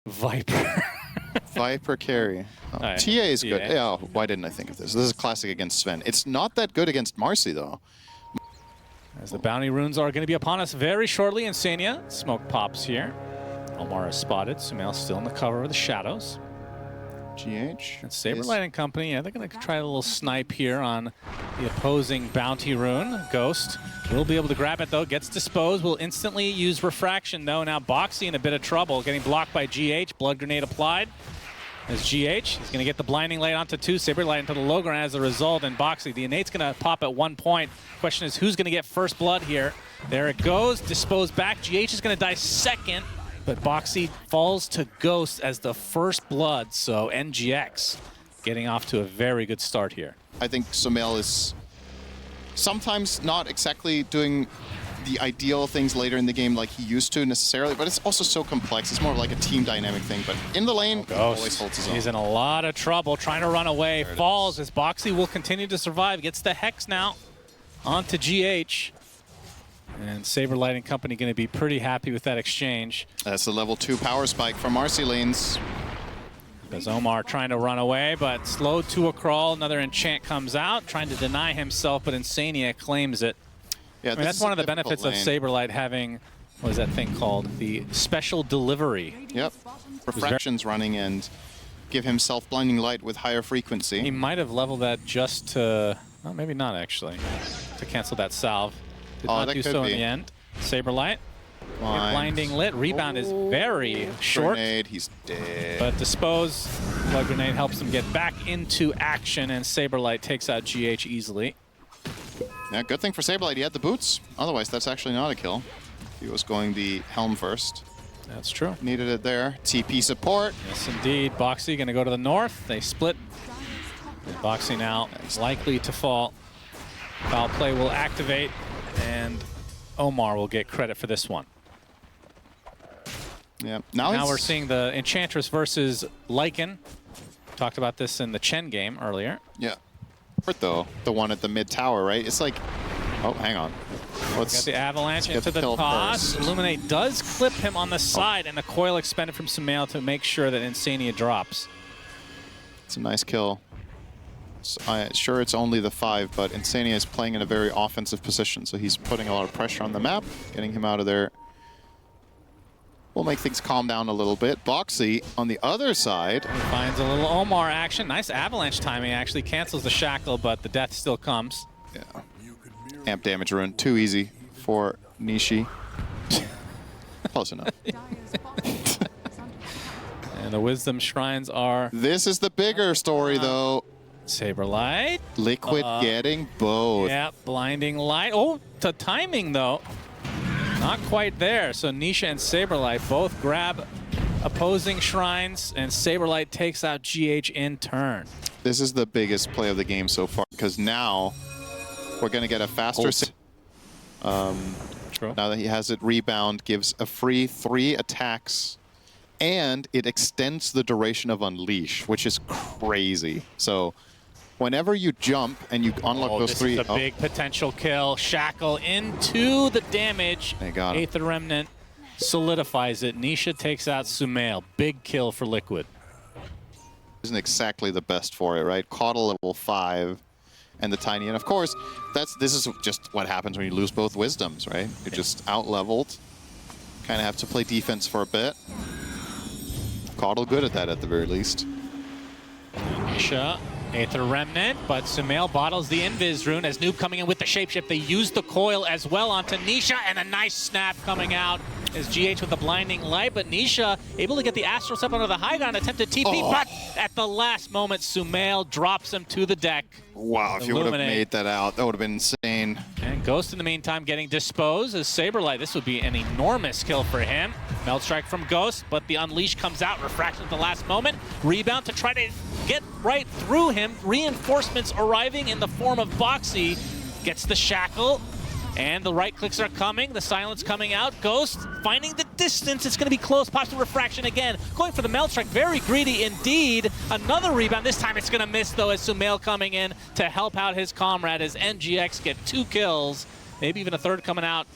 Viper. Viper carry. Oh, Right. TA is good. TA. Yeah, why didn't I think of this? This is classic against Sven. It's not that good against Marcy, though. As the bounty runes are going to be upon us very shortly. Insania, smoke pops here. Omar is spotted. Sumail still in the cover of the shadows. GH. And SaberLight and company, yeah, they're going to try a little snipe here on the opposing bounty rune. Ghost will be able to grab it, though. Gets disposed. Will instantly use refraction, though. Now Boxy in a bit of trouble. Getting blocked by GH. Blood grenade applied. As GH, he's going to get the blinding light onto 2, SaberLight into the low ground as a result, and Boxy. The innate's going to pop at 1 point. Question is, who's going to get first blood here? There it goes. Disposed back. GH is going to die second, but Boxy falls to Ghost as the first blood, so NGX getting off to a very good start here. I think Sumail is sometimes not exactly doing the ideal things later in the game like he used to necessarily, but it's also so complex. It's more like a team dynamic thing, but in the lane, always holds his own. He's in a lot of trouble, trying to run away. Falls as Boxy will continue to survive. Gets the Hex now onto GH. And SaberLight and company going to be pretty happy with that exchange. That's the level 2 power spike from Marcy lanes. As Omar trying to run away, but slowed to a crawl. Another enchant comes out, trying to deny himself, but Insania claims it. Yeah, I mean, that's one of the benefits of SaberLight having, what is that thing called? The special delivery. Yep. Refractions running and give himself blinding light with higher frequency. He might have leveled that just to, well, maybe not actually, to cancel that salve. Did not do so in the end. SaberLight. Blinding lit. Rebound is very short. Grenade, he's dead. But dispose, blood grenade helps him get back into action, and SaberLight takes out GH easily. Yeah, good thing for SaberLight, he had the boots. Otherwise, that's actually not a kill. He was going the helm first. That's true. Needed it there. TP support. Yes, indeed. Boxy going to go to the north. They split. And Boxy now likely to fall. Foul play will activate, and Omar will get credit for this one. Yeah. Now we're seeing the Enchantress versus Lycan. Talked about this in the Chen game earlier. Yeah. Though, the one at the mid tower, right? It's like, oh, hang on. Got the avalanche into the toss. Illuminate does clip him on the side, and the coil expended from Sumail to make sure that Insania drops. It's a nice kill. So, sure, it's only the 5, but Insania is playing in a very offensive position, so he's putting a lot of pressure on the map, getting him out of there. We'll make things calm down a little bit. Boxy on the other side. He finds a little Omar action. Nice avalanche timing, actually. Cancels the shackle, but the death still comes. Yeah. Amp damage rune. Too easy for Nishi. Close enough. And the Wisdom Shrines are... This is the bigger story, though. SaberLight. Liquid getting both. Yeah, blinding light. Oh, the timing, though. Not quite there. So Nisha and SaberLight both grab opposing shrines, and SaberLight takes out GH in turn. This is the biggest play of the game so far, because now we're going to get a faster... True. Now that he has it, rebound gives a free 3 attacks, and it extends the duration of Unleash, which is crazy. So whenever you jump and you unlock those 3... This is a big potential kill. Shackle into the damage. They got him. Aether Remnant solidifies it. Nisha takes out Sumail. Big kill for Liquid. Isn't exactly the best for it, right? Caudal level 5 and the Tiny. And of course, this is just what happens when you lose both Wisdoms, right? You're just out-leveled. Kind of have to play defense for a bit. Caudal good at that at the very least. Nisha, Aether Remnant, but Sumail bottles the Invis rune as Noob coming in with the shapeshift. They use the coil as well onto Nisha, and a nice snap coming out as GH with the blinding light, but Nisha able to get the Astral Step under the high ground, attempted TP, but at the last moment, Sumail drops him to the deck. Wow, if you would have made that out, that would have been insane. And Ghost in the meantime getting disposed as SaberLight. This would be an enormous kill for him. Melt Strike from Ghost, but the Unleash comes out, refraction at the last moment. Rebound to try to get right through him. Reinforcements arriving in the form of Boxy. Gets the shackle, and the right clicks are coming. The silence coming out. Ghost finding the distance. It's going to be close. Pops the refraction again. Going for the Melt Strike. Very greedy indeed. Another rebound. This time it's going to miss, though, as Sumail coming in to help out his comrade as NGX get 2 kills. Maybe even a third coming out.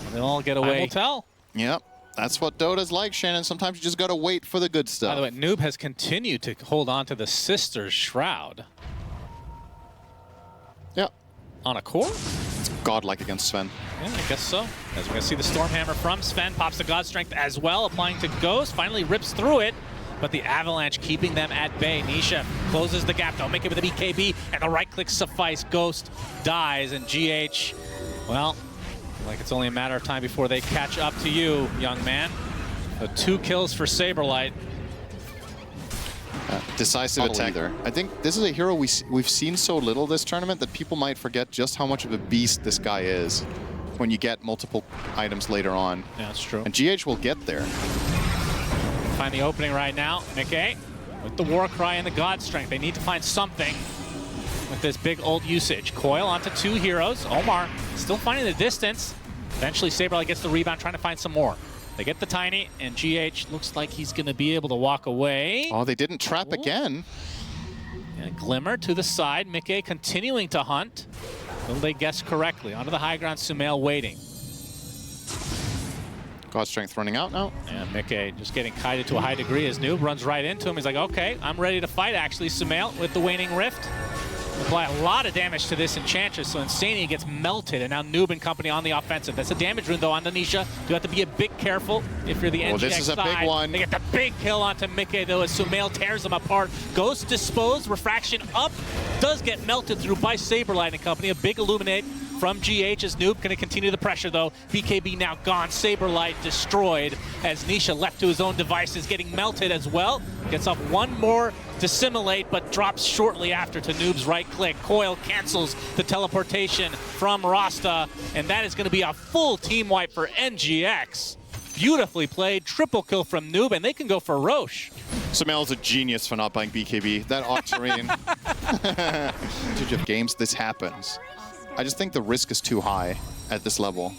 And they'll all get away. Time will tell. Yep. That's what Dota's like, Shannon. Sometimes you just gotta wait for the good stuff. By the way, Noob has continued to hold on to the Sister's Shroud. Yeah. On a core? It's godlike against Sven. Yeah, I guess so. As we're going to see the Stormhammer from Sven, pops the God Strength as well, applying to Ghost, finally rips through it, but the Avalanche keeping them at bay. Nisha closes the gap, don't make it with the BKB, and the right click suffice. Ghost dies, and GH, well, like it's only a matter of time before they catch up to you, young man. So 2 kills for Saberlight. Decisive attack there. I think this is a hero we've seen so little this tournament that people might forget just how much of a beast this guy is when you get multiple items later on. Yeah, that's true. And GH will get there. Find the opening right now. Nikkei with the War Cry and the God Strength. They need to find something with this big old usage. Coil onto 2 heroes. Omar still finding the distance. Eventually Saberlight gets the rebound, trying to find some more. They get the Tiny, and GH looks like he's going to be able to walk away. Oh, they didn't trap again. And Glimmer to the side. Mickey continuing to hunt. Will they guess correctly? Onto the high ground, Sumail waiting. God Strength running out now. And Mickey just getting kited to a high degree as Noob runs right into him. He's like, okay, I'm ready to fight, actually. Sumail with the Waning Rift. Apply a lot of damage to this Enchantress, so Insania gets melted, and now Noob and company on the offensive. That's a damage rune, though, on the Nisha. You have to be a bit careful if you're the NGX this is a side. big one. They get the big kill onto Mickey, though, as Sumail tears them apart. Ghost disposed, refraction up, does get melted through by Saberlight and company. A big illuminate from GH as Noob going to continue the pressure, though. BKB now gone, Saberlight destroyed as Nisha left to his own devices, getting melted as well. Gets off one more dissimulate, but drops shortly after to Noob's right click. Coil cancels the teleportation from Rasta, and that is going to be a full team wipe for NGX. Beautifully played, triple kill from Noob, and they can go for Roche. Sumail's a genius for not buying BKB. That Octarine. of games this happens. I just think the risk is too high at this level.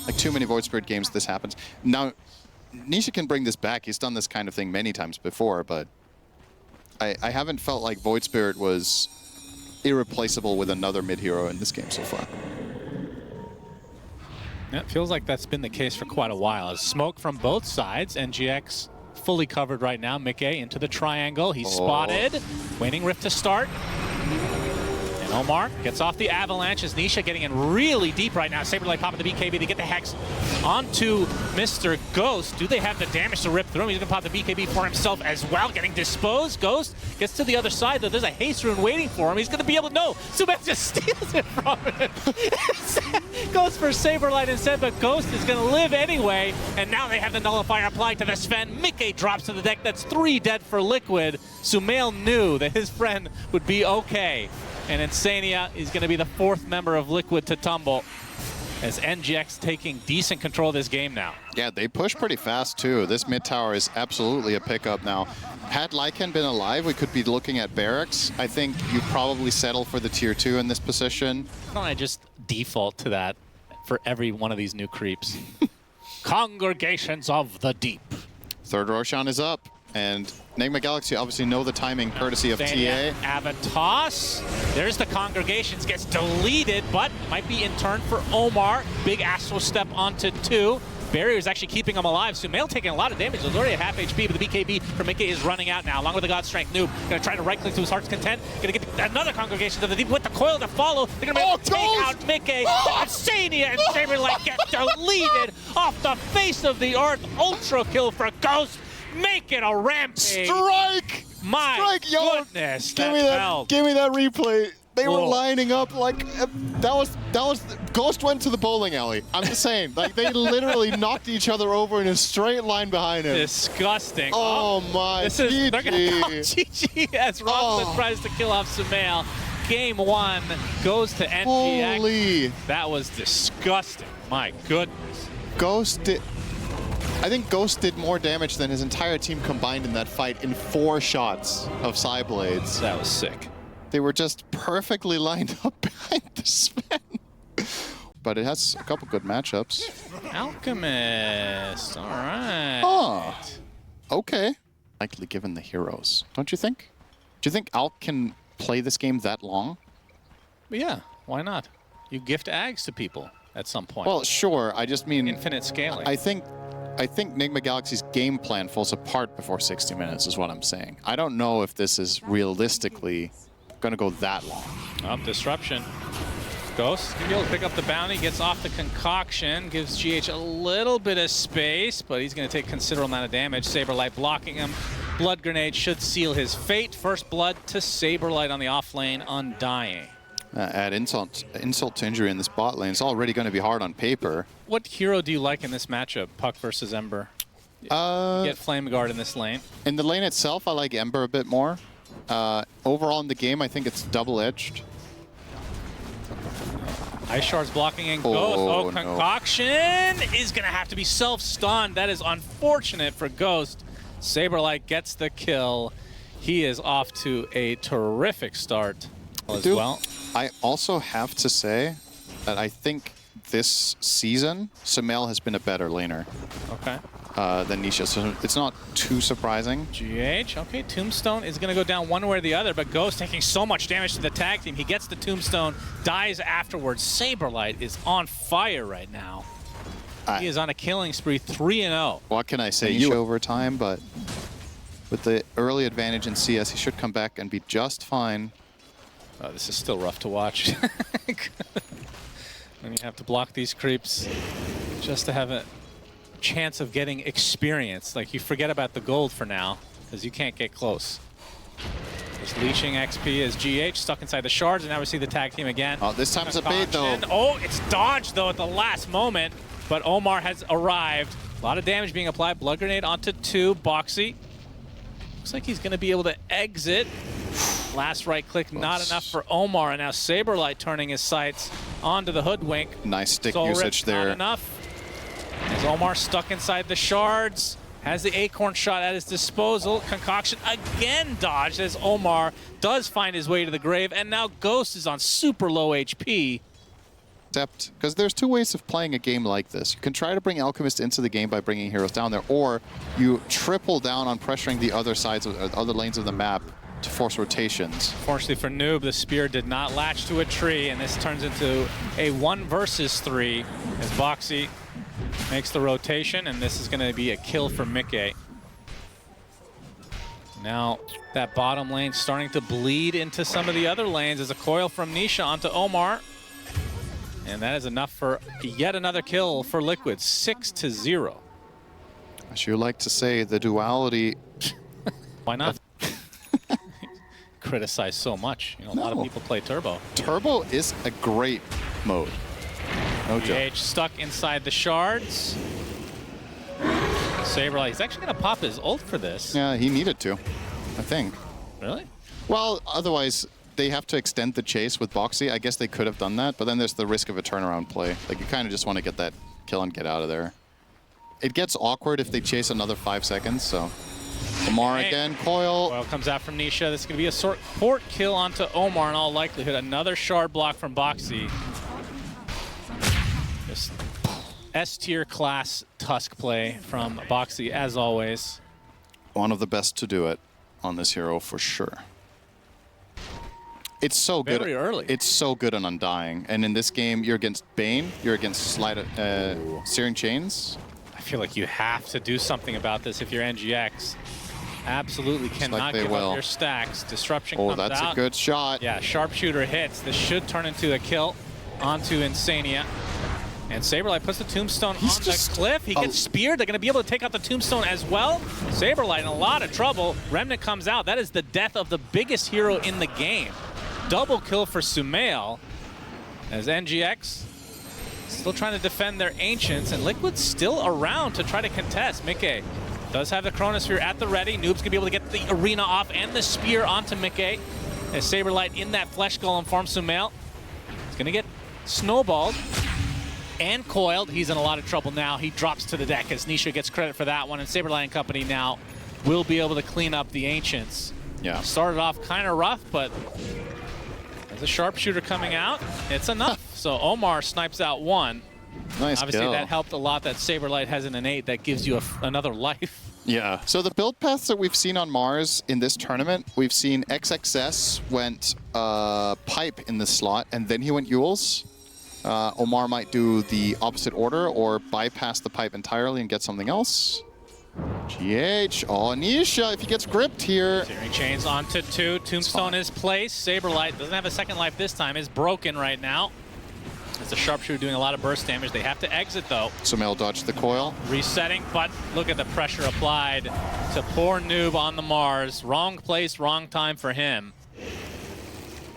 Like too many Void Spirit games this happens. Now, Nisha can bring this back. He's done this kind of thing many times before, but I haven't felt like Void Spirit was irreplaceable with another mid-hero in this game so far. Yeah, it feels like that's been the case for quite a while. As smoke from both sides, NGX fully covered right now. Mickey into the triangle. He's spotted. Waning Rift to start. And Omar gets off the Avalanche as Nisha getting in really deep right now. Saberlight popping the BKB. They get the Hex onto Mr. Ghost. Do they have the damage to rip through him? He's going to pop the BKB for himself as well. Getting disposed. Ghost gets to the other side, though. There's a haste rune waiting for him. He's going to be able to know. Sumail just steals it from him. Goes for Saberlight instead, but Ghost is going to live anyway. And now they have the nullifier applied to the Sven. Mickey drops to the deck. That's 3 dead for Liquid. Sumail knew that his friend would be okay. And Insania is going to be the 4th member of Liquid to tumble as NGX taking decent control of this game now. Yeah, they push pretty fast too. This mid tower is absolutely a pickup now. Had Lycan been alive, we could be looking at barracks. I think you probably settle for the tier 2 in this position. Why don't I just default to that for every one of these new creeps? Congregations of the Deep. 3rd Roshan is up. And NIGMA Galaxy obviously know the timing courtesy of TA. Avatos. There's the Congregations, gets deleted, but might be in turn for Omar. Big Astral Step onto 2. Barrier's actually keeping him alive. Sumail taking a lot of damage. He's already at half HP, but the BKB for Mickey is running out now, along with the God Strength. Noob gonna try to right-click to his heart's content. Gonna get another Congregation to the Deep with the Coil to follow. They're gonna be able to take out Mickey. Insania and Saberlight get deleted off the face of the earth. Ultra kill for Ghost. Make it a rampage. Strike! My Strike, goodness, give me that replay. They were lining up like that was Ghost went to the bowling alley. I'm just saying, like they literally knocked each other over in a straight line behind him. Disgusting. Oh my. This is they're gonna call GG as Roslin tries to kill off Sumail. Game 1 goes to NGX. Holy. That was disgusting. My goodness. I think Ghost did more damage than his entire team combined in that fight in 4 shots of Psyblades. That was sick. They were just perfectly lined up behind the Sven. But it has a couple good matchups. Alchemist, all right. Oh, okay. Likely given the heroes, don't you think? Do you think Alk can play this game that long? Yeah, why not? You gift Ags to people at some point. Well, sure. I just mean infinite scaling. I think I think NIGMA Galaxy's game plan falls apart before 60 minutes is what I'm saying. I don't know if this is realistically going to go that long. Disruption. Ghost gonna be able to pick up the bounty, gets off the concoction, gives GH a little bit of space, but he's going to take considerable amount of damage. Saberlight blocking him. Blood Grenade should seal his fate. First blood to Saberlight on the off lane, undying. Add insult to injury in this bot lane. It's already going to be hard on paper. What hero do you like in this matchup, Puck versus Ember? You get Flame Guard in this lane. In the lane itself, I like Ember a bit more. Overall in the game, I think it's double-edged. Ice Shard's blocking in Ghost. Oh, Concoction is going to have to be self-stunned. That is unfortunate for Ghost. Saberlight gets the kill. He is off to a terrific start as well. I also have to say that I think this season, Sumail has been a better laner. Okay. Than Nisha, so it's not too surprising. GH, okay, Tombstone is going to go down one way or the other, but Ghost taking so much damage to the tag team. He gets the Tombstone, dies afterwards. Saberlight is on fire right now. He is on a killing spree, 3-0. What can I say? You over time, but with the early advantage in CS, he should come back and be just fine. Oh, this is still rough to watch. When you have to block these creeps just to have a chance of getting experience. Like, you forget about the gold for now, because you can't get close. Just leeching XP as GH stuck inside the shards, and now we see the tag team again. Oh, this time it's a bait, though. Oh, it's dodged, though, at the last moment, but Omar has arrived. A lot of damage being applied. Blood Grenade onto 2. Boxy. Looks like he's going to be able to exit. Last right click, not enough for Omar, and now Saberlight turning his sights onto the Hoodwink. Nice stick usage there. Not enough. As Omar stuck inside the shards, has the Acorn shot at his disposal. Concoction again dodged as Omar does find his way to the grave, and now Ghost is on super low HP. Except, because there's two ways of playing a game like this. You can try to bring Alchemist into the game by bringing heroes down there, or you triple down on pressuring the other sides of other lanes of the map to force rotations. Fortunately for Noob, the spear did not latch to a tree, and this turns into a 1 versus 3 as Boxy makes the rotation, and this is going to be a kill for Mickey. Now that bottom lane starting to bleed into some of the other lanes as a coil from Nisha onto Omar. And that is enough for yet another kill for Liquid, 6-0. As you like to say, the duality. Why not? Criticize so much. You know, a lot of people play Turbo. Turbo is a great mode. No joke. Stuck inside the shards. Saberlight, he's actually going to pop his ult for this. Yeah, he needed to, I think. Really? Well, otherwise, they have to extend the chase with Boxy. I guess they could have done that, but then there's the risk of a turnaround play. Like, you kind of just want to get that kill and get out of there. It gets awkward if they chase another 5 seconds, so... Omar again, coil. Coil comes out from Nisha. This is going to be a support kill onto Omar in all likelihood. Another shard block from Boxy. Just S-tier class Tusk play from Boxy, as always. One of the best to do it on this hero, for sure. It's so good. Very early. It's so good on Undying. And in this game, you're against Bane, you're against Searing Chains. I feel like you have to do something about this if you're NGX. Absolutely cannot give up your stacks. Disruption comes out. Oh, that's a good shot. Yeah, Sharpshooter hits. This should turn into a kill onto Insania. And Saberlight puts the Tombstone on the cliff. He gets speared. They're going to be able to take out the Tombstone as well. Saberlight in a lot of trouble. Remnant comes out. That is the death of the biggest hero in the game. Double kill for Sumail as NGX still trying to defend their Ancients, and Liquid's still around to try to contest. Mickey does have the Chronosphere at the ready. Noob's going to be able to get the arena off and the spear onto Mickey. As Saberlight in that Flesh Golem farm Sumail. He's going to get snowballed and coiled. He's in a lot of trouble now. He drops to the deck as Nisha gets credit for that one, and Saberlight and company now will be able to clean up the Ancients. Yeah. Started off kind of rough, but there's a Sharpshooter coming out. It's enough. So Omar snipes out 1. Nice Obviously, kill. that helped a lot that Saberlight has an innate that gives you another life. Yeah. So the build paths that we've seen on Mars in this tournament, we've seen XXS went Pipe in this slot, and then he went Yules. Omar might do the opposite order or bypass the pipe entirely and get something else. GH, oh, Nisha, if he gets gripped here. Searing chains onto 2. Tombstone is placed. Saberlight doesn't have a second life this time. Is broken right now. It's a sharpshooter doing a lot of burst damage. They have to exit though. Sumail dodged the coil. Resetting, but look at the pressure applied to poor Noob on the Mars. Wrong place, wrong time for him.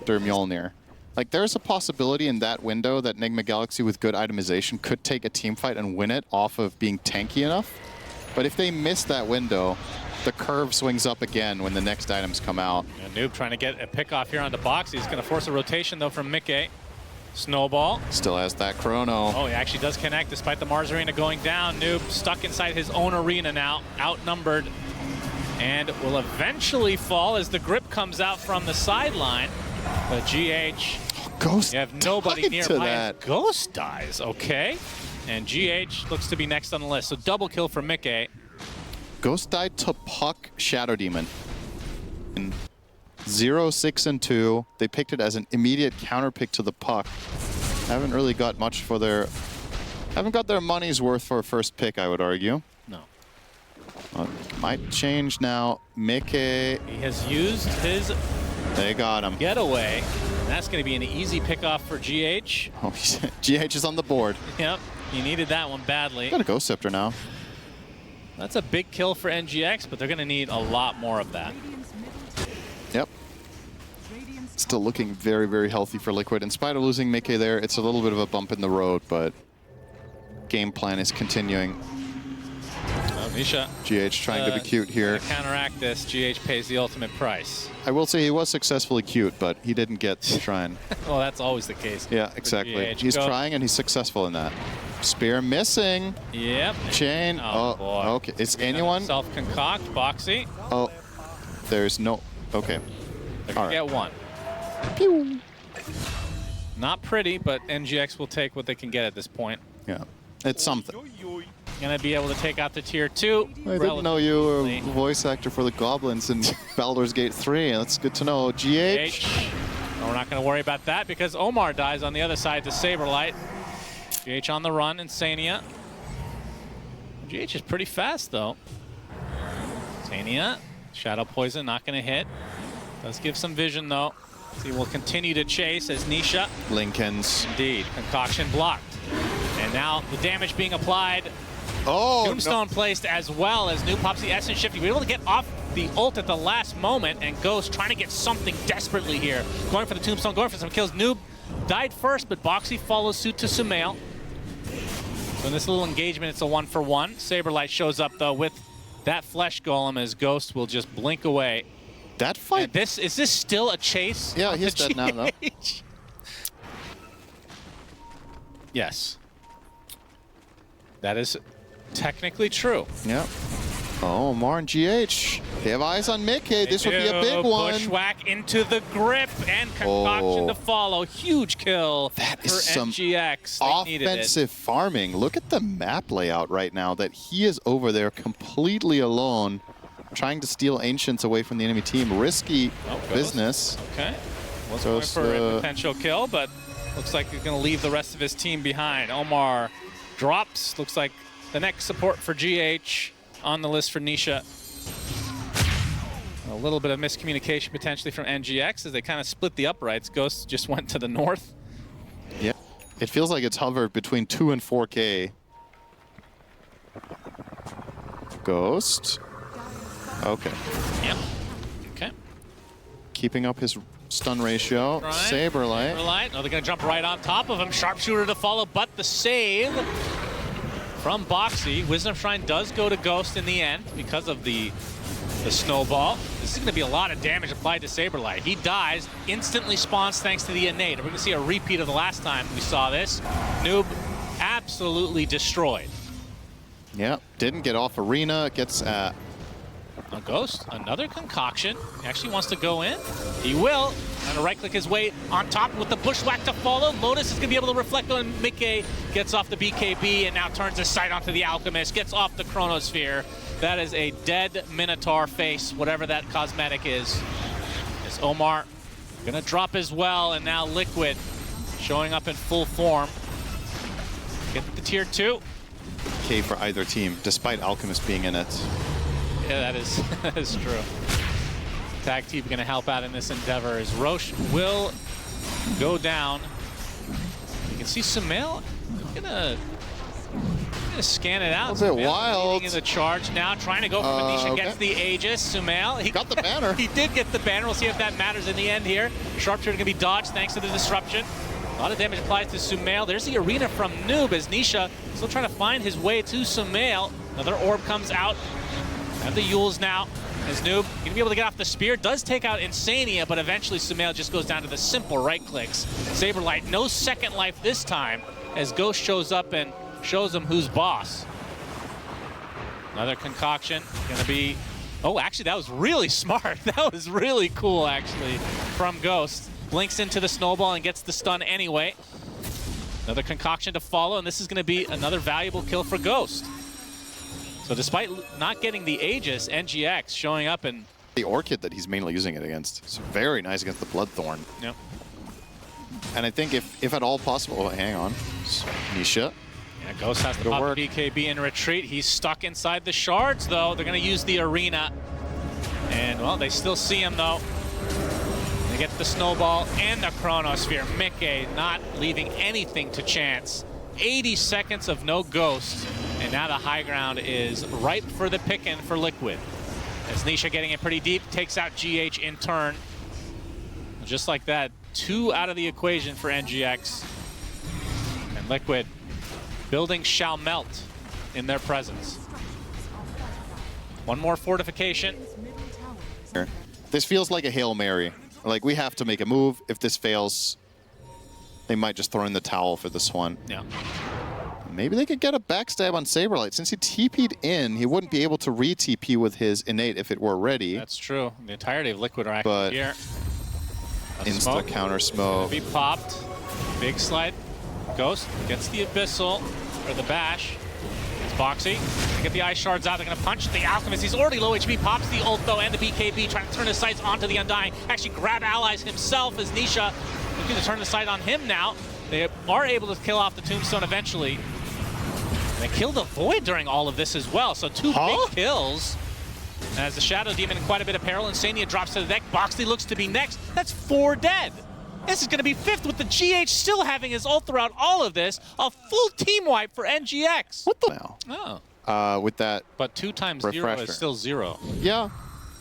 Mjolnir. Like, there's a possibility in that window that NIGMA Galaxy with good itemization could take a team fight and win it off of being tanky enough. But if they miss that window, the curve swings up again when the next items come out. And Noob trying to get a pick off here onto Box. He's going to force a rotation though from Mickey. Snowball. Still has that chrono. Oh, he actually does connect despite the Mars Arena going down. Noob stuck inside his own arena now, outnumbered, and will eventually fall as the grip comes out from the sideline. But GH, Ghost, you have nobody nearby. that. Ghost dies, okay. And GH looks to be next on the list. So double kill for Mickey. Ghost died to Puck Shadow Demon. In 0, 6, and 2. They picked it as an immediate counter pick to the Puck. Haven't really got much for their... Haven't got their money's worth for a first pick, I would argue. No. Might change now. Mickey. He has used his They got him. getaway. And that's going to be an easy pickoff for GH. Oh, GH is on the board. Yep, he needed that one badly. Got a Ghost Scepter now. That's a big kill for NGX, but they're going to need a lot more of that. Yep. Still looking very, very healthy for Liquid. In spite of losing Mickey there, it's a little bit of a bump in the road, but game plan is continuing. Oh, Nisha. GH trying to be cute here. To counteract this, GH pays the ultimate price. I will say he was successfully cute, but he didn't get the shrine. Well, that's always the case. Yeah, exactly. GH. He's trying and he's successful in that. Spear missing. Yep. Chain. Oh, boy. Okay. Is anyone? Self-concoct, Boxy. Oh, there's no. Okay. They're All going to right. get one. Pew. Not pretty, but NGX will take what they can get at this point. Yeah. It's something. Going to be able to take out the tier 2. I didn't know you were a voice actor for the Goblins in Baldur's Gate 3. That's good to know. GH. Well, we're not going to worry about that because Omar dies on the other side to Saberlight. GH on the run, Insania. GH is pretty fast, though. Insania, Shadow Poison, not going to hit. Does give some vision, though. He will continue to chase as Nisha. Lincoln's. Indeed, Concoction blocked. And now the damage being applied. Oh, Tombstone placed as well as Noob pops the Essence Shift. He was able to get off the ult at the last moment, and Ghost trying to get something desperately here. Going for the Tombstone, going for some kills. Noob died first, but Boxy follows suit to Sumail. So in this little engagement, it's a 1-for-1. Saberlight shows up, though, with that Flesh Golem as Ghost will just blink away. That fight. And is this still a chase? Yeah, he's dead now, though. Yes. That is technically true. Yeah. Oh, Omar and GH. They have eyes on Mickey. This would be a big one. Bushwhack into the grip and Concoction to follow. Huge kill That is for some NGX. They needed it. offensive farming. Look at the map layout right now that he is over there completely alone, trying to steal Ancients away from the enemy team. Risky business. Okay. Was going for a potential kill, but looks like he's going to leave the rest of his team behind. Omar drops. Looks like the next support for GH on the list for Nisha. A little bit of miscommunication potentially from NGX as they kind of split the uprights. Ghost just went to the north. Yeah. It feels like it's hovered between 2 and 4K. Ghost. Okay. Yep. Okay. Keeping up his stun ratio. Saberlight. Saberlight. Oh, they're going to jump right on top of him. Sharpshooter to follow, but the save from Boxy. Wisdom Shrine does go to Ghost in the end because of the snowball. This is going to be a lot of damage applied to Saberlight. He dies, instantly spawns thanks to the innate. We're going to see a repeat of the last time we saw this. Noob absolutely destroyed. Yeah, didn't get off arena. Gets a Ghost, another Concoction. He actually wants to go in. He will. Trying to right-click his way on top with the Bushwhack to follow. Lotus is going to be able to reflect on Mickey. Gets off the BKB and now turns his sight onto the Alchemist. Gets off the Chronosphere. That is a dead Minotaur face, whatever that cosmetic is. Is Omar going to drop as well, and now Liquid showing up in full form. Get the tier 2. K for either team, despite Alchemist being in it. Yeah, that is true. Tag team going to help out in this endeavor as Roche will go down. You can see socmd gonna scan it out. A bit wild. In the charge now, trying to go for Manisha. Okay. Gets the Aegis. socmd, he got the banner. He did get the banner. We'll see if that matters in the end here. Sharpshooter going to be dodged thanks to the disruption. A lot of damage applied to socmd. There's the arena from Noob as Nisha still trying to find his way to socmd. Another orb comes out. Have the Yules now. As Noob going to be able to get off the spear. Does take out Insania, but eventually socmd just goes down to the simple right clicks. Saberlight, no second life this time as Ghost shows up and shows him who's boss. Another concoction. Going to be... Oh, actually, that was really smart. That was really cool, actually, from Ghost. Blinks into the snowball and gets the stun anyway. Another concoction to follow, and this is going to be another valuable kill for Ghost. So despite not getting the Aegis, NGX showing up and... The Orchid that he's mainly using it against. It's very nice against the Bloodthorn. Yep. And I think if at all possible... Oh, hang on. Nisha. Yeah, Ghost has to pop the BKB in retreat. He's stuck inside the shards, though. They're going to use the arena. And, well, they still see him, though. They get the snowball and the chronosphere. Mickey not leaving anything to chance. 80 seconds of no Ghost. And now the high ground is ripe for the pickin' for Liquid. As Nisha getting it pretty deep, takes out GH in turn. Just like that, 2 out of the equation for NGX. And Liquid building shall melt in their presence. One more fortification. This feels like a Hail Mary. Like, we have to make a move. If this fails, they might just throw in the towel for this one. Yeah. Maybe they could get a backstab on Saberlight. Since he TP'd in, he wouldn't be able to re-TP with his innate if it were ready. That's true. The entirety of Liquid are active here. Insta counter smoke. Be popped. Big slide. Ghost gets the Abyssal, or the Bash. It's Boxy. They get the Ice Shards out. They're going to punch the Alchemist. He's already low HP. Pops the ult, though, and the BKB, trying to turn his sights onto the Undying. Actually grab allies himself as Nisha looking to turn the sight on him now. They are able to kill off the Tombstone eventually. They killed the Void during all of this as well, so 2 big kills. As the Shadow Demon in quite a bit of peril, Insania drops to the deck. Boxley looks to be next. That's 4 dead. This is going to be 5th with the GH still having his ult throughout all of this. A full team wipe for NGX. What the? Oh. With that. But 2 times 0 is still 0. Yeah.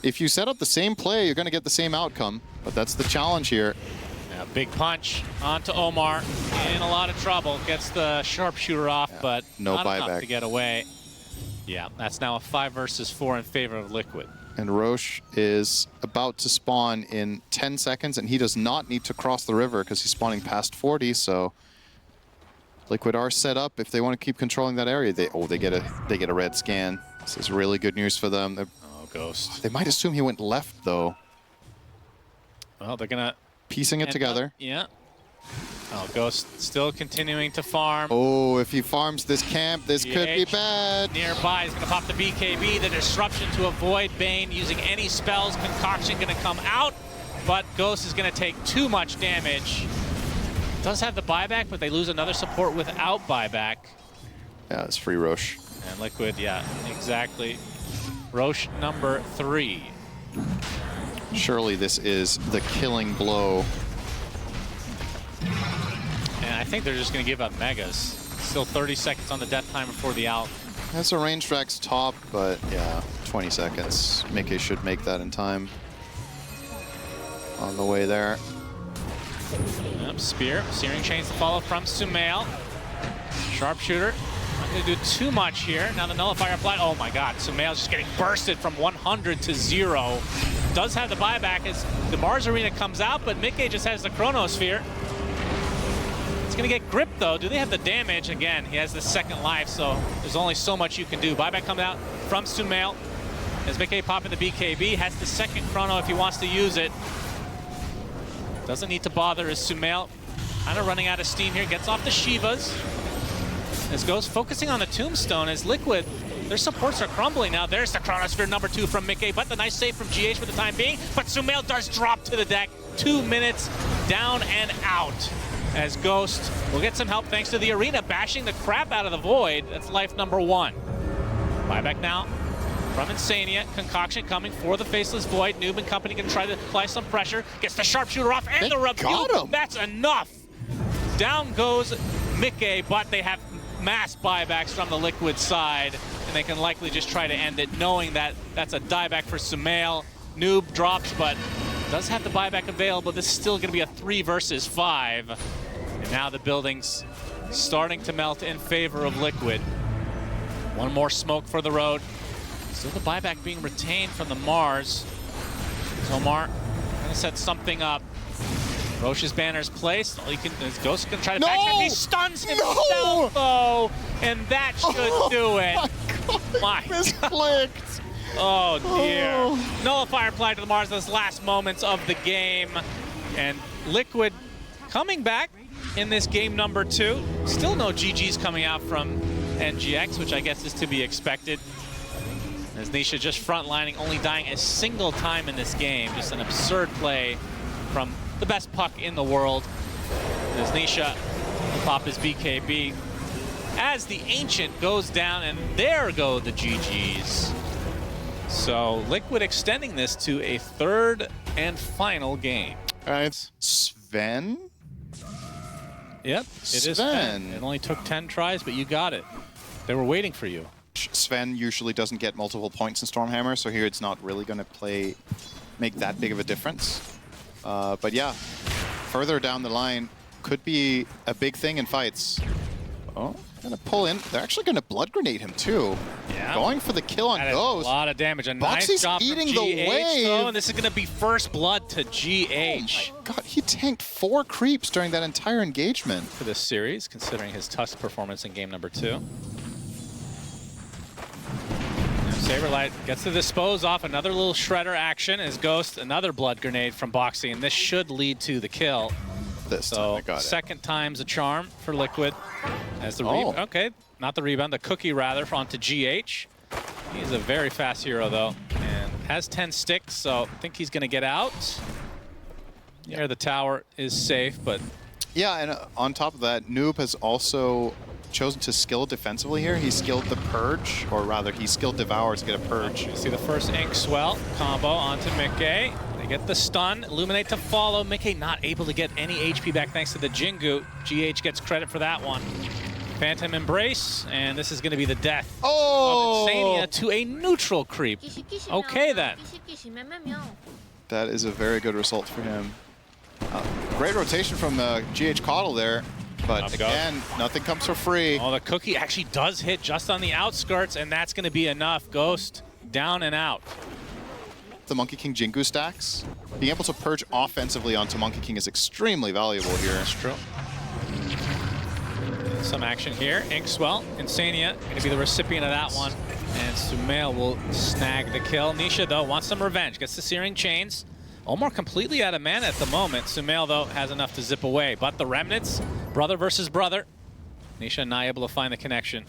If you set up the same play, you're going to get the same outcome. But that's the challenge here. Yeah, big punch onto Omar. In a lot of trouble. Gets the sharpshooter off, but no not enough buyback to get away. Yeah, that's now a 5 versus 4 in favor of Liquid. And Roche is about to spawn in 10 seconds, and he does not need to cross the river because he's spawning past 40, so Liquid are set up if they want to keep controlling that area. They get a red scan. This is really good news for them. Oh, Ghost. They might assume he went left, though. Well, they're going to... Piecing it together. Yeah. Oh, Ghost still continuing to farm. Oh, if he farms this camp, this could be bad. Nearby, he's going to pop the BKB, the disruption to avoid Bane using any spells. Concoction going to come out, but Ghost is going to take too much damage. Does have the buyback, but they lose another support without buyback. Yeah, it's free Roche. And Liquid, yeah, exactly. Roche number 3. Surely this is the killing blow. And I think they're just going to give up Megas. Still 30 seconds on the death time before the out. That's a range track's top, but yeah, 20 seconds. Mickey should make that in time. On the way there. Yep, Spear. Searing Chains to follow from socmd. Sharpshooter. Not going to do too much here. Now the Nullifier applied. Oh my god, socmd's just getting bursted from 100 to 0. Does have the buyback as the Mars Arena comes out, but Mickey just has the Chronosphere. It's going to get gripped, though. Do they have the damage? Again, he has the second life, so there's only so much you can do. Buyback comes out from socmd. As Mickey popping the BKB, has the second Chrono if he wants to use it. Doesn't need to bother as socmd kind of running out of steam here. Gets off the Shivas. As Ghost focusing on the Tombstone as Liquid. Their supports are crumbling now. There's the Chronosphere number 2 from Mickey, but the nice save from GH for the time being. But socmd does drop to the deck. 2 minutes down and out. as Ghost will get some help thanks to the arena bashing the crap out of the Void. That's life number 1. Buyback now from Insania. Concoction coming for the Faceless Void. Noob and company can try to apply some pressure. Gets the Sharpshooter off and the rebuke. That's enough. Down goes Mickey, but they have mass buybacks from the Liquid side, and they can likely just try to end it, knowing that that's a dieback for Sumail. Noob drops, but does have the buyback available. This is still going to be a 3 versus 5. And now the building's starting to melt in favor of Liquid. One more smoke for the road. Still the buyback being retained from the Mars. Omar going to set something up. Roche's banner is placed. His Ghost can try to backtrack. He stuns himself, though, and that should do it. My God. Oh, dear. Nullifier applied to the Mars in those last moments of the game. And Liquid coming back in this game number 2. Still no GGs coming out from NGX, which I guess is to be expected. As Nisha just frontlining, only dying a single time in this game. Just an absurd play from the best puck in the world. As Nisha will pop his BKB. As the Ancient goes down, and there go the GGs. So Liquid extending this to a 3rd and final game. All right, Sven? Yep, it is Sven. It only took 10 tries, but you got it. They were waiting for you. Sven usually doesn't get multiple points in Stormhammer, so here it's not really going to make that big of a difference. But yeah, further down the line could be a big thing in fights. Oh, gonna pull in. They're actually gonna blood grenade him too. Yeah. Going for the kill on Ghost. A lot of damage. A nice job eating from GH, the wave. though, and this is gonna be first blood to GH. Oh my God, he tanked 4 creeps during that entire engagement. For this series, considering his Tusk performance in game number 2. Saberlight gets to dispose off another little shredder action as Ghost, another blood grenade from Boxy, and this should lead to the kill. This time I got it. Second time's a charm for Liquid. As the okay, not the rebound, the cookie rather onto GH. He's a very fast hero though, and has 10 sticks, so I think he's gonna get out. Here the tower is safe, but yeah, and on top of that, Noob has also chosen to skill defensively here. He skilled the Purge, or rather, he skilled Devour to get a Purge. You see the first Ink Swell combo onto Mickey. They get the stun, Illuminate to follow. Mickey not able to get any HP back thanks to the Jingu. GH gets credit for that one. Phantom Embrace, and this is going to be the death of Insania to a neutral creep. Okay, then. That is a very good result for him. Great rotation from GH Coddle there. But again, nothing comes for free. Oh, the cookie actually does hit just on the outskirts, and that's going to be enough. Ghost down and out. The Monkey King Jingu stacks. Being able to purge offensively onto Monkey King is extremely valuable here. That's true. Some action here. Inkswell, Insania, going to be the recipient of that one. And Sumail will snag the kill. Nisha, though, wants some revenge. Gets the Searing Chains. Omar completely out of mana at the moment. Sumail, though, has enough to zip away. But the Remnants, brother versus brother. Nisha not able to find the connection.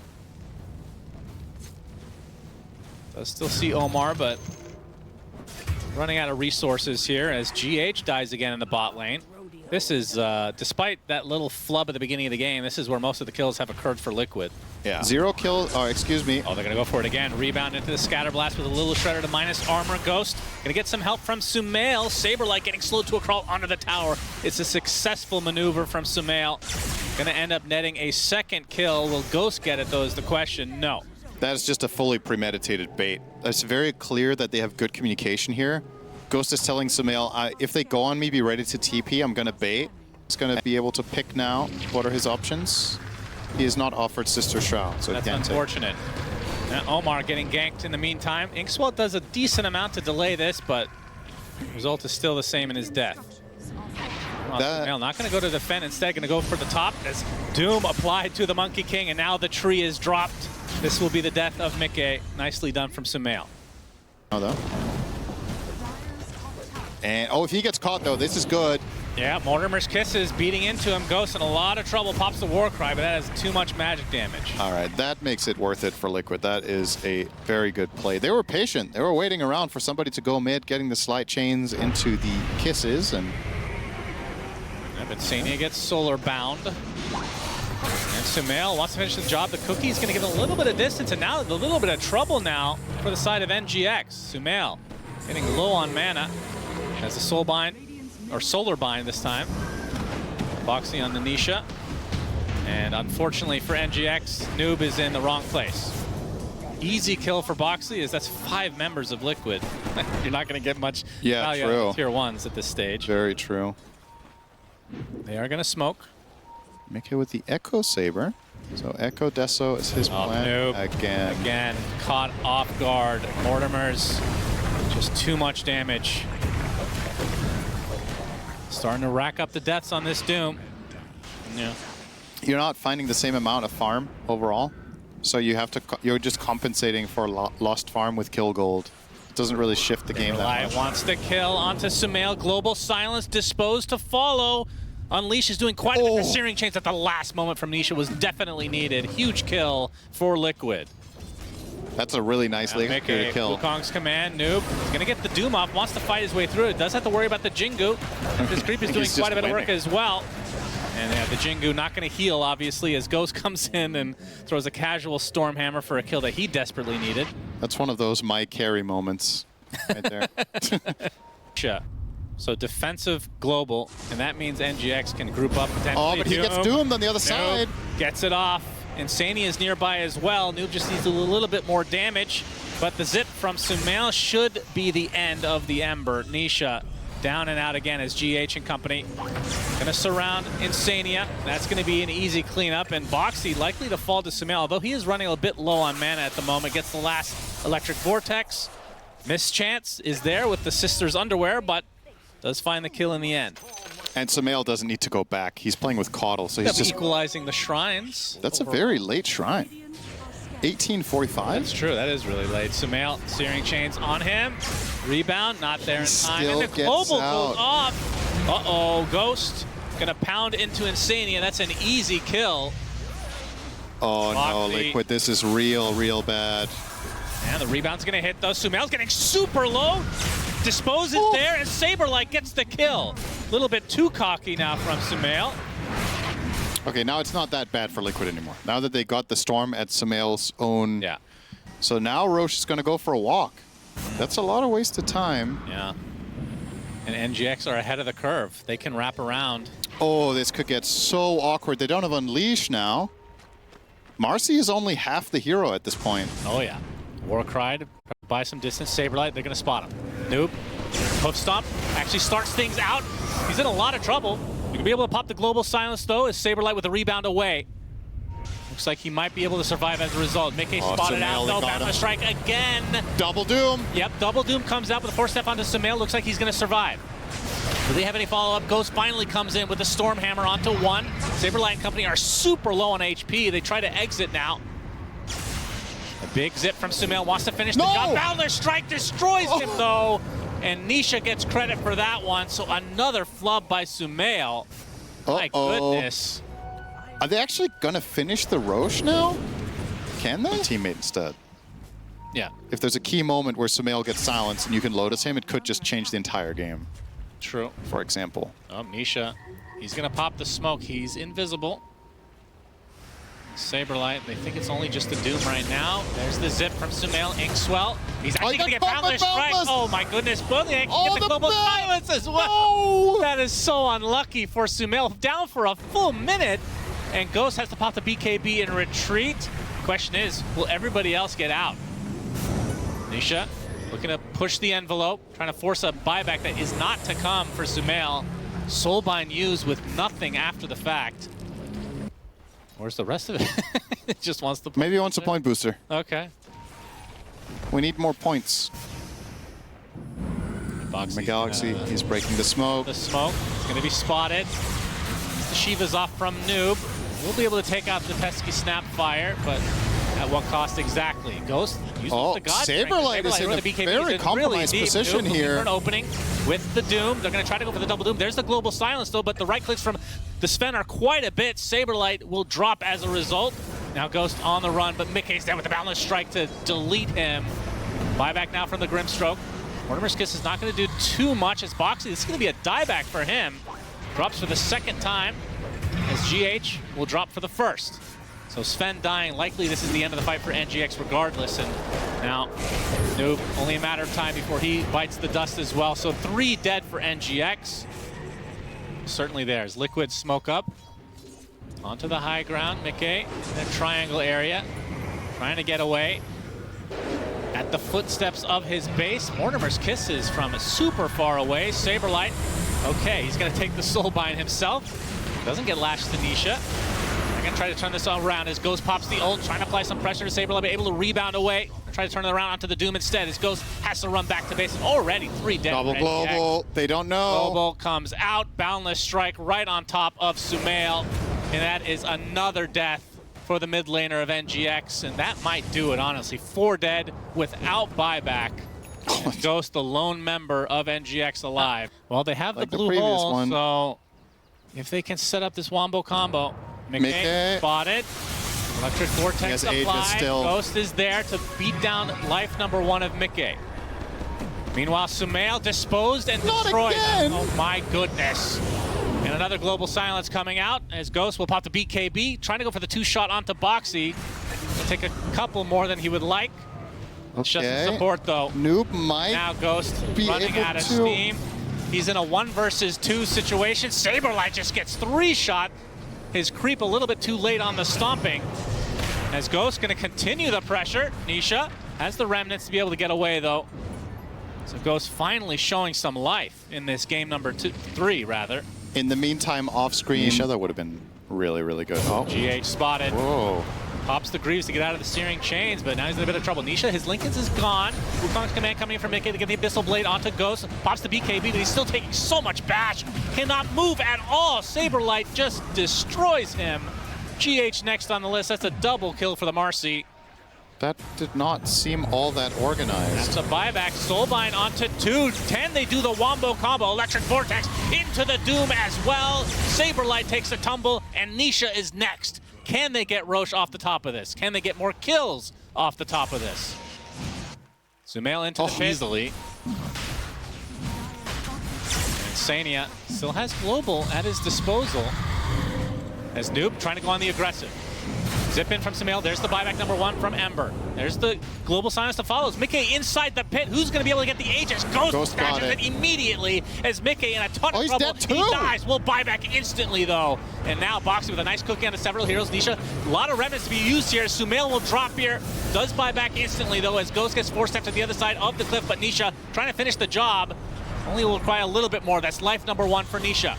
Does still see Omar, but running out of resources here as GH dies again in the bot lane. This is, despite that little flub at the beginning of the game, this is where most of the kills have occurred for Liquid. Yeah. 0 kill, oh, excuse me. Oh, they're gonna go for it again. Rebound into the Scatter Blast with a little shredder to minus armor. Ghost gonna get some help from Sumail. Saberlight getting slowed to a crawl onto the tower. It's a successful maneuver from Sumail. Gonna end up netting a second kill. Will Ghost get it though is the question? No. That is just a fully premeditated bait. It's very clear that they have good communication here. Ghost is telling Sumail, if they go on me, be ready to TP. I'm gonna bait. He's gonna be able to pick now. What are his options? He is not offered Sister Shroud, so that's unfortunate. Omar getting ganked in the meantime. Inkswell does a decent amount to delay this, but the result is still the same in his death. Sumail not gonna go to defend, instead gonna go for the top as Doom applied to the Monkey King, and now the tree is dropped. This will be the death of Mickey. Nicely done from Sumail. Oh, though. And, oh, if he gets caught, though, this is good. Yeah, Mortimer's Kisses beating into him. Ghost in a lot of trouble. Pops the War Cry, but that has too much magic damage. All right, that makes it worth it for Liquid. That is a very good play. They were patient. They were waiting around for somebody to go mid, getting the Slight Chains into the Kisses. And but Sania gets solar bound. And Sumail wants to finish the job. The Cookie's going to get a little bit of distance, and now a little bit of trouble now for the side of NGX. Sumail getting low on mana. Has a soul bind, or solar bind this time. Boxy on the Nisha. And unfortunately for NGX, Noob is in the wrong place. Easy kill for Boxy, as that's 5 members of Liquid. You're not going to get much value out of tier 1s at this stage. Very true. They are going to smoke. Mickey with the Echo Saber. So Echo Deso is his plan Noob. Again, caught off guard. Mortimer's just too much damage. Starting to rack up the deaths on this Doom. Yeah. You're not finding the same amount of farm overall, so you have to. You're just compensating for lost farm with kill gold. It doesn't really shift the game that much. Wants to kill onto Sumail. Global Silence disposed to follow. Unleash is doing quite a bit of Searing Chains at the last moment from Nisha was definitely needed. Huge kill for Liquid. That's a really nice Liquid kill. Wukong's command, Noob. He's going to get the Doom off, wants to fight his way through it. Does have to worry about the Jingu. His creep is doing quite a bit of work as well. And yeah, the Jingu not going to heal, obviously, as Ghost comes in and throws a casual Stormhammer for a kill that he desperately needed. That's one of those my carry moments right there. So defensive global, and that means NGX can group up potentially. Oh, but he gets doomed on the other side. Gets it off. Insania is nearby as well. Noob just needs a little bit more damage, but the zip from Sumail should be the end of the Ember. Nisha down and out again as GH and company. Gonna surround Insania. That's gonna be an easy cleanup, and Boxy likely to fall to Sumail, although he is running a bit low on mana at the moment. Gets the last Electric Vortex. Mischance is there with the Sister's Underwear, but does find the kill in the end. And Sumail doesn't need to go back. He's playing with Caudle, so he's just equalizing the shrines. That's a very late shrine. 1845? That's true, that is really late. Sumail, Searing Chains on him. Rebound, not there in time. And the global goes off. Uh-oh, Ghost gonna pound into Insania. That's an easy kill. Oh no, Liquid, this is real bad. And the rebound's gonna hit though. Sumail's getting super low. Dispose is there, and Saberlight gets the kill. A little bit too cocky now from Sumail. Okay, now it's not that bad for Liquid anymore. Now that they got the Storm at Sumail's own. Yeah. So now Roche is going to go for a walk. That's a lot of wasted time. Yeah. And NGX are ahead of the curve. They can wrap around. Oh, this could get so awkward. They don't have Unleash now. Marcy is only half the hero at this point. Oh, yeah. Warcry to buy some distance. Saberlight, they're going to spot him. Noob. Hoof Stomp actually starts things out. He's in a lot of trouble. You can be able to pop the Global Silence, though, as Saberlight with a rebound away. Looks like he might be able to survive as a result. Mickey spotted out, though. Boundless Strike again. Double Doom. Yep, Double Doom comes out with a 4-step onto Sumail. Looks like he's going to survive. Do they have any follow-up? Ghost finally comes in with a Stormhammer onto one. Saberlight and company are super low on HP. They try to exit now. A big zip from Sumail. Wants to finish the job. Boundless Strike destroys him, though. And Nisha gets credit for that one. So another flub by Sumail. My goodness. Are they actually going to finish the Roche now? Can they? Teammate instead. Yeah. If there's a key moment where Sumail gets silenced and you can Lotus him, it could just change the entire game. True. For example. Oh, Nisha. He's going to pop the smoke. He's invisible. Saberlight, they think it's only just the Doom right now. There's the zip from Sumail. Inkswell. He's actually going to get Boundless Strike. Oh my goodness. But they actually get the Global Silence as well. No. That is so unlucky for Sumail. Down for a full minute. And Ghost has to pop the BKB and retreat. Question is, will everybody else get out? Nisha looking to push the envelope, trying to force a buyback that is not to come for Sumail. Soulbind used with nothing after the fact. Where's the rest of it? It just wants to. Maybe he wants a point booster. Okay. We need more points. Galaxy, he's breaking the smoke. The smoke is going to be spotted. The Shiva's off from Noob. We'll be able to take out the pesky Snapfire, but at what cost exactly? Ghost uses the God. Saberlight is in a very compromised position here. An opening with the Doom. They're going to try to go for the double Doom. There's the Global Silence, though, but the right clicks from the Sven are quite a bit. Saberlight will drop as a result. Now Ghost on the run, but Mickey's there with the Boundless Strike to delete him. Buyback now from the Grimstroke. Mortimer's Kiss is not going to do too much as Boxy. This is going to be a dieback for him. drops for the second time, as GH will drop for the first. So Sven dying, likely this is the end of the fight for NGX regardless, and now Noob, only a matter of time before he bites the dust as well. So 3 dead for NGX. Certainly there's Liquid smoke up. Onto the high ground, Mickey in that triangle area, trying to get away. At the footsteps of his base, Mortimer's kisses from super far away. Saberlight, okay, he's gonna take the soulbind himself. Doesn't get lashed to Nisha. They're gonna try to turn this all around as Ghost pops the ult, trying to apply some pressure to Saberlight, but able to rebound away. Try to turn it around onto the Doom instead as Ghost has to run back to base. Already 3 dead. Double global, they don't know. Global comes out, boundless strike right on top of Sumail, and that is another death for the mid laner of NGX, and that might do it, honestly. 4 dead without buyback. And Ghost, the lone member of NGX, alive. Well, they have like the blue the hole, one. so if they can set up this wombo combo. Mickey spotted. Electric Vortex applied. Ghost is there to beat down life number 1 of Mickey. Meanwhile, Sumail disposed and destroyed. Oh my goodness. And another global silence coming out as Ghost will pop the BKB, trying to go for the 2-shot onto Boxy. It'll take a couple more than he would like. Okay. Just support though. Noob might now Ghost be running able out of to... steam. He's in a 1 versus 2 situation. Saberlight just gets 3-shot. His creep a little bit too late on the stomping. As Ghost gonna continue the pressure. Nisha has the remnants to be able to get away though. So Ghost finally showing some life in this game number 3 rather. In the meantime, off screen, Nisha, that would have been really, really good. Oh. GH spotted. Whoa. Pops the Greaves to get out of the searing chains, but now he's in a bit of trouble. Nisha, his Lincoln's is gone. Wukong's command coming in from Mickey to get the Abyssal Blade onto Ghost. Pops the BKB, but he's still taking so much bash. Cannot move at all. Saberlight just destroys him. GH next on the list. That's a double kill for the Marcy. That did not seem all that organized. That's a buyback. Soulbind onto 2. 10, they do the wombo combo. Electric Vortex into the Doom as well. Saberlight takes a tumble, and Nisha is next. Can they get Roche off the top of this? Can they get more kills off the top of this? Sumail into the pit. Easily. Insania still has global at his disposal. As Noob trying to go on the aggressive. Zip in from Sumail. There's the buyback number 1 from Ember. There's the global silence that follows. Mickey inside the pit. Who's going to be able to get the Aegis? Ghost catches it immediately as Mickey in a ton of trouble. He dies. Will buyback instantly though. And now Boxy with a nice cookie onto several heroes. Nisha, a lot of remnants to be used here. Sumail will drop here. Does buyback instantly though as Ghost gets 4 steps to the other side of the cliff. But Nisha trying to finish the job. Only will require a little bit more. That's life number 1 for Nisha.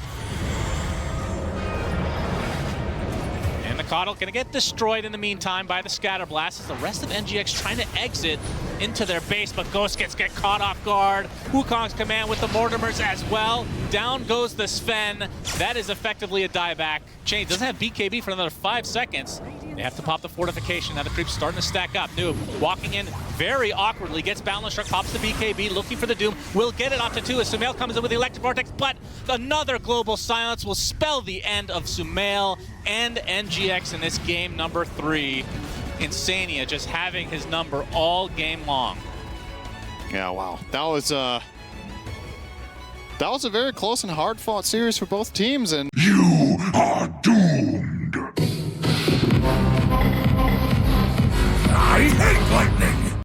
And the Coddle gonna get destroyed in the meantime by the Scatter Blast as the rest of NGX trying to exit into their base, but Ghost get caught off guard. Wukong's command with the Mortimers as well. Down goes the Sven. That is effectively a dieback. Chain doesn't have BKB for another 5 seconds. They have to pop the fortification. Now the creep's starting to stack up. Noob walking in very awkwardly, gets Boundless Struck, pops the BKB, looking for the Doom. Will get it onto 2 as Sumail comes in with the Electric Vortex, but another global silence will spell the end of Sumail and NGX in this game number 3. Insania just having his number all game long. Yeah, wow. That was a very close and hard-fought series for both teams, and You are doomed.